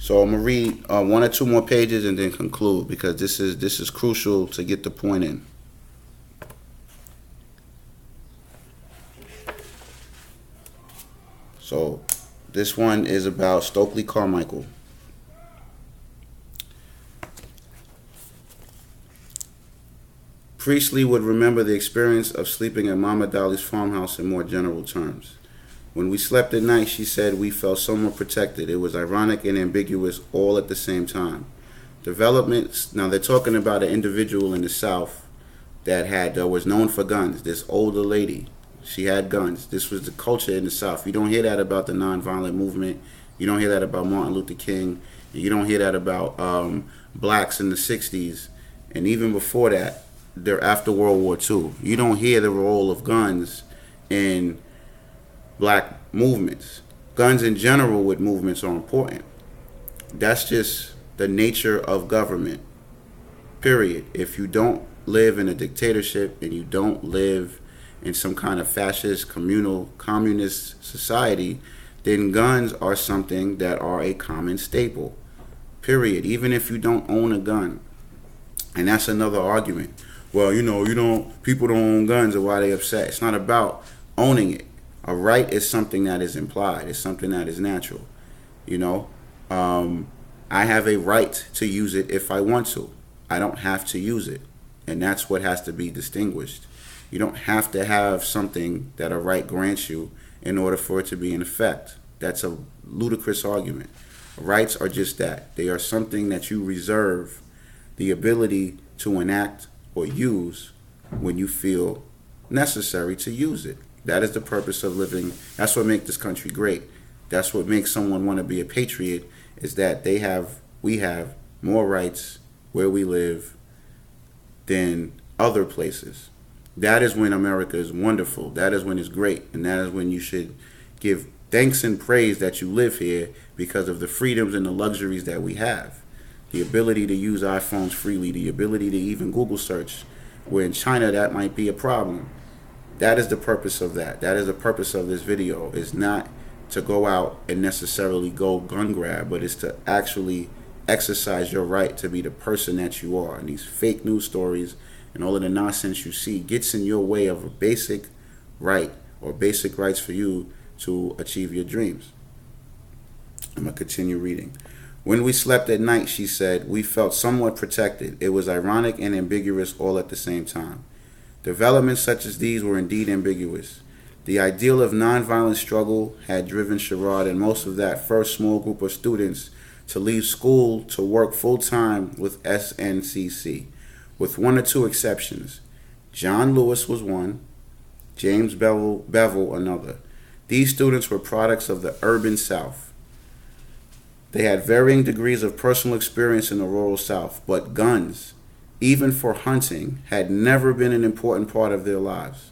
So I'm gonna read one or two more pages and then conclude, because this is crucial to get the point in. So this one is about Stokely Carmichael. Priestley would remember the experience of sleeping at Mama Dolly's farmhouse in more general terms. When we slept at night, she said, we felt somewhat protected. It was ironic and ambiguous all at the same time. Developments, now they're talking about an individual in the South that was known for guns. This older lady, she had guns. This was the culture in the South. You don't hear that about the nonviolent movement. You don't hear that about Martin Luther King. You don't hear that about blacks in the 60s. And even before that, they're after World War II. You don't hear the role of guns in black movements. Guns in general with movements are important. That's just the nature of government, period. If you don't live in a dictatorship and you don't live in some kind of fascist, communal, communist society, then guns are something that are a common staple, period, even if you don't own a gun. And that's another argument. Well, people don't own guns, or why they upset. It's not about owning it. A right is something that is implied. It's something that is natural. I have a right to use it if I want to. I don't have to use it. And that's what has to be distinguished. You don't have to have something that a right grants you in order for it to be in effect. That's a ludicrous argument. Rights are just that. They are something that you reserve the ability to enact or use when you feel necessary to use it. That is the purpose of living. That's what makes this country great. That's what makes someone want to be a patriot, is that we have more rights where we live than other places. That is when America is wonderful. That is when it's great. And that is when you should give thanks and praise that you live here, because of the freedoms and the luxuries that we have. The ability to use iPhones freely, the ability to even Google search, where in China that might be a problem. That is the purpose of that. That is the purpose of this video. It's not to go out and necessarily go gun grab, but it's to actually exercise your right to be the person that you are. And these fake news stories and all of the nonsense you see gets in your way of a basic right, or basic rights for you to achieve your dreams. I'm going to continue reading. When we slept at night, she said, we felt somewhat protected. It was ironic and ambiguous all at the same time. Developments such as these were indeed ambiguous. The ideal of nonviolent struggle had driven Sherrod and most of that first small group of students to leave school to work full-time with SNCC, with one or two exceptions. John Lewis was one, James Bevel another. These students were products of the urban South. They had varying degrees of personal experience in the rural South, but guns, even for hunting, had never been an important part of their lives.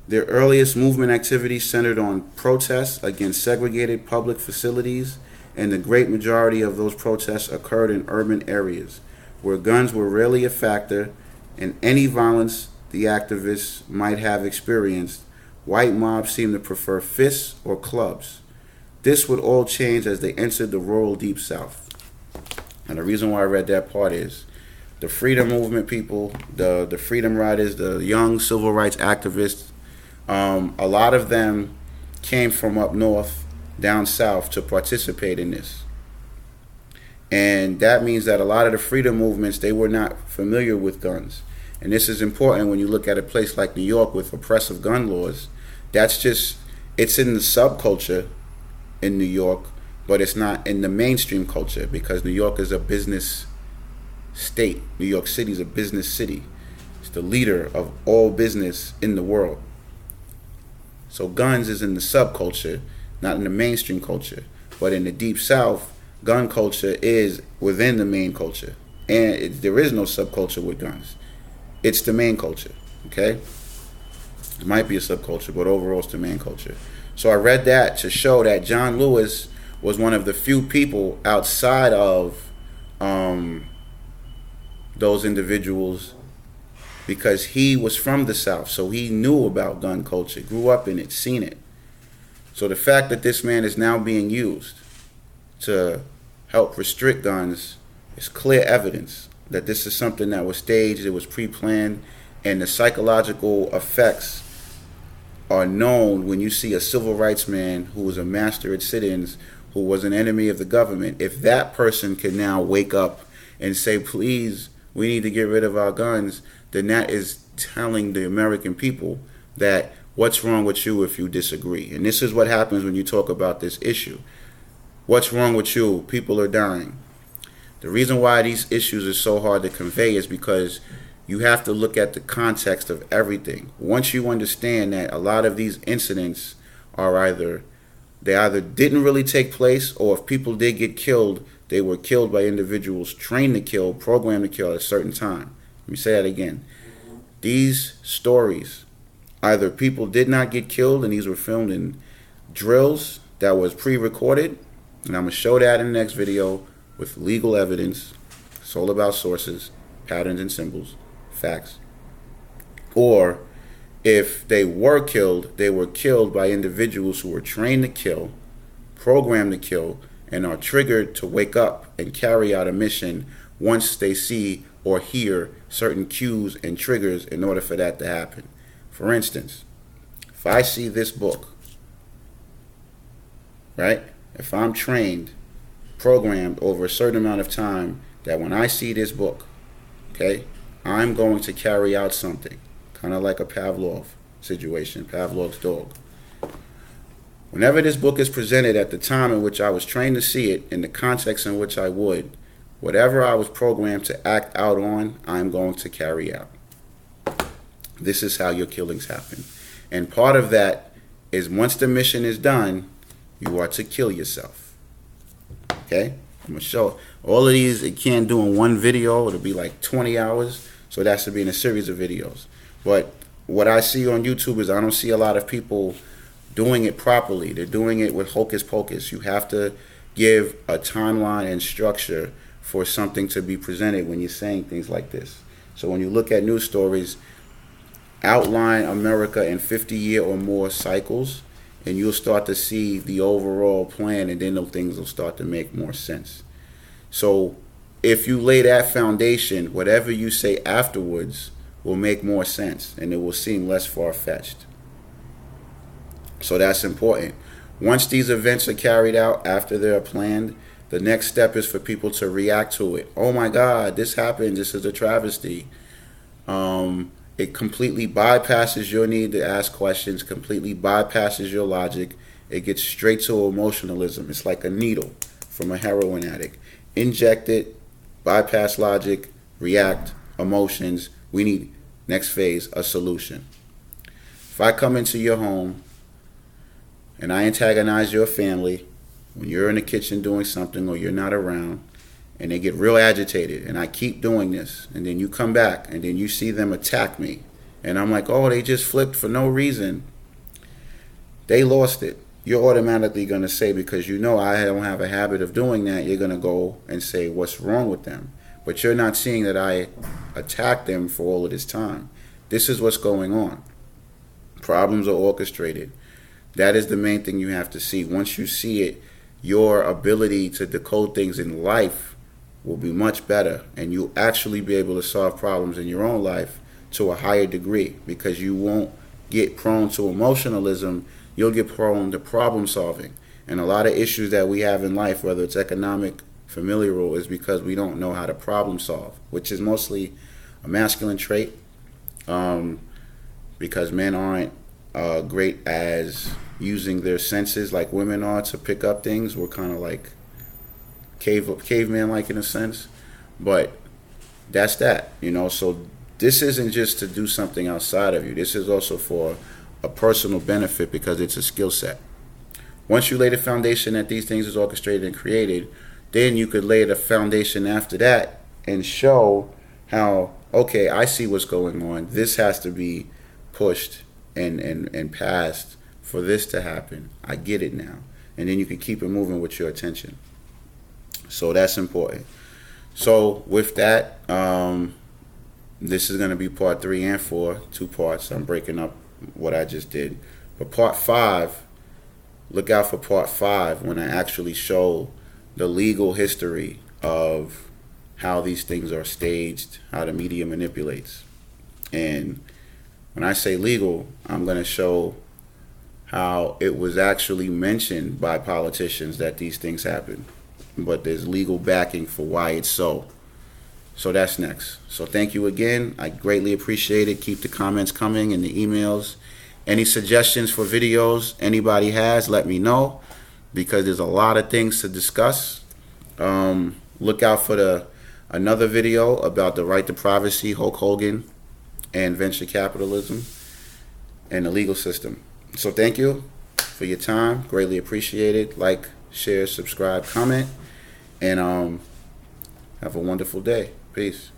Their earliest movement activities centered on protests against segregated public facilities, and the great majority of those protests occurred in urban areas, where guns were rarely a factor, and any violence the activists might have experienced, white mobs seemed to prefer fists or clubs. This would all change as they entered the rural Deep South. And the reason why I read that part is the freedom movement people, the freedom riders, the young civil rights activists, a lot of them came from up north, down south to participate in this. And that means that a lot of the freedom movements, they were not familiar with guns. And this is important when you look at a place like New York with oppressive gun laws. It's in the subculture in New York, but it's not in the mainstream culture, because New York is a business state. New York City is a business city. It's the leader of all business in the world. So guns is in the subculture, not in the mainstream culture. But in the Deep South, gun culture is within the main culture. And there is no subculture with guns. It's the main culture, okay? It might be a subculture, but overall it's the main culture. So I read that to show that John Lewis was one of the few people outside of those individuals, because he was from the South, so he knew about gun culture, grew up in it, seen it. So the fact that this man is now being used to help restrict guns is clear evidence that this is something that was staged, it was pre-planned, and the psychological effects are known when you see a civil rights man who was a master at sit-ins, who was an enemy of the government. If that person can now wake up and say, please, we need to get rid of our guns, then that is telling the American people that what's wrong with you if you disagree. And this is what happens when you talk about this issue. What's wrong with you? People are dying. The reason why these issues are so hard to convey is because you have to look at the context of everything. Once you understand that a lot of these incidents are either didn't really take place, or if people did get killed, they were killed by individuals trained to kill, programmed to kill at a certain time. Let me say that again. These stories, either people did not get killed and these were filmed in drills that was pre-recorded, and I'm going to show that in the next video with legal evidence. It's all about sources, patterns and symbols, facts. Or if they were killed by individuals who were trained to kill, programmed to kill, and are triggered to wake up and carry out a mission once they see or hear certain cues and triggers in order for that to happen. For instance, if I see this book, right? If I'm trained, programmed over a certain amount of time, that when I see this book, okay, I'm going to carry out something, kind of like a Pavlov situation, Pavlov's dog. Whenever this book is presented at the time in which I was trained to see it, in the context in which I would, whatever I was programmed to act out on, I'm going to carry out. This is how your killings happen. And part of that is once the mission is done, you are to kill yourself. Okay? I'm going to show all of these. It can't do in one video. It'll be like 20 hours. So that should be in a series of videos. But what I see on YouTube is I don't see a lot of people doing it properly. They're doing it with hocus pocus. You have to give a timeline and structure for something to be presented when you're saying things like this. So when you look at news stories, outline America in 50-year or more cycles, and you'll start to see the overall plan, and then those things will start to make more sense. So if you lay that foundation, whatever you say afterwards will make more sense, and it will seem less far-fetched. So that's important. Once these events are carried out, after they're planned, the next step is for people to react to it. Oh my God, this happened. This is a travesty. It completely bypasses your need to ask questions, completely bypasses your logic. It gets straight to emotionalism. It's like a needle from a heroin addict. Inject it, bypass logic, react, emotions. We need, next phase, a solution. If I come into your home and I antagonize your family when you're in the kitchen doing something or you're not around, and they get real agitated, and I keep doing this, and then you come back, and then you see them attack me, and I'm like, oh, they just flipped for no reason. They lost it. You're automatically going to say, because you know I don't have a habit of doing that, you're going to go and say, what's wrong with them? But you're not seeing that I attacked them for all of this time. This is what's going on. Problems are orchestrated. That is the main thing you have to see. Once you see it, your ability to decode things in life will be much better, and you'll actually be able to solve problems in your own life to a higher degree, because you won't get prone to emotionalism. You'll get prone to problem solving. And a lot of issues that we have in life, whether it's economic, familial, is because we don't know how to problem solve, which is mostly a masculine trait, because men aren't great as using their senses like women are to pick up things. We're kind of like caveman-like in a sense, but that's that, you know. So this isn't just to do something outside of you. This is also for a personal benefit, because it's a skill set. Once you lay the foundation that these things is orchestrated and created, then you could lay the foundation after that and show how, okay, I see what's going on. This has to be pushed and passed for this to happen. I get it now. And then you can keep it moving with your attention. So that's important. So with that, this is going to be part 3 and 4, 2 parts. I'm breaking up what I just did. But part 5, look out for part 5 when I actually show the legal history of how these things are staged, how the media manipulates. And when I say legal, I'm going to show how it was actually mentioned by politicians that these things happen, but there's legal backing for why it's so. So that's next. So thank you again. I greatly appreciate it. Keep the comments coming and the emails. Any suggestions for videos anybody has, let me know, because there's a lot of things to discuss. Look out for another video about the right to privacy, Hulk Hogan, and venture capitalism and the legal system. So thank you for your time. Greatly appreciate it. Like, share, subscribe, comment, and have a wonderful day. Peace.